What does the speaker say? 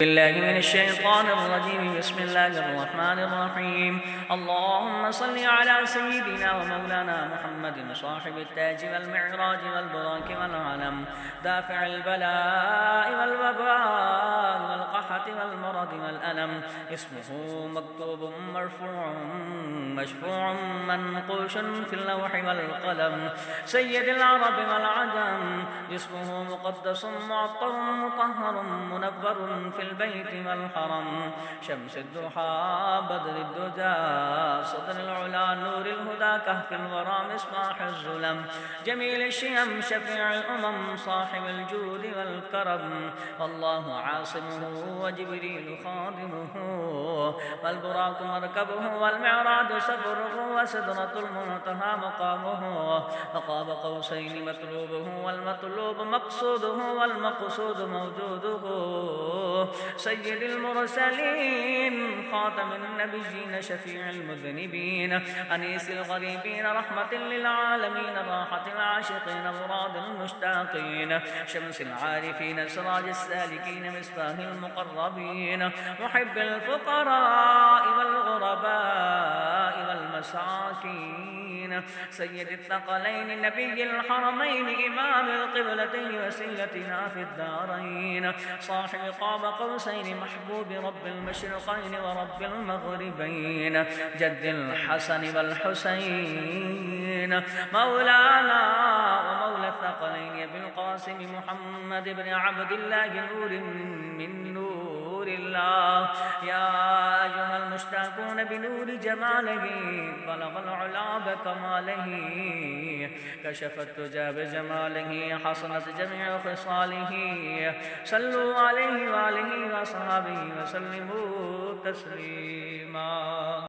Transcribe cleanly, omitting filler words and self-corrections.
بالله من الشيطان الرجيم. بسم الله الرحمن الرحيم. اللهم صل على سيدنا ومولانا محمد صاحب التاج والمعراج والبراك والعلم، دافع البلاء والوباء والقحط والمرض والألم. اسمه مكتوب مرفوع مشفوع منقوش في اللوح والقلم، سيد العرب والعجم. جسمه مقدس معطر مطهر منور في البيت والحرم، شمس الضحى بدر الدجى صدر العلا نور الهدى كهف الورى مصباح الظلم، جميل الشيم شفيع الأمم صاحب الجود والكرم. والله عاصمه وجبريل خادمه، والبراق مركبه والمعراج سفره، وسدرة المنتهى مقامه، وقاب قوسين مطلوبه والمطلوب مقصوده، والمقصود موجوده. سيد المرسلين خاتم النبيين شفيع المذنبين، أنيس الغريبين رحمة للعالمين، راحة العاشقين مراد المشتاقين، شمس العارفين سراج السالكين مصباح المقربين، محب الفقراء والغرباء والمساكين، سيد الثقلين نبي الحرمين إمام القبلتين وسيلتنا في الدارين، صاحب قاب قوسين محبوب رب المشرقين ورب المغربين، جد الحسن والحسين مولانا ومولى الثقلين أبي القاسم محمد بن عبد الله نور من نور الله. يا أيها المشتاقون بنور جماله، بلغ العلا بكماله، كشف التجى بجماله، حصنت جميع خصاله. صلوا عليه وآله وصحبه وسلموا تسليما.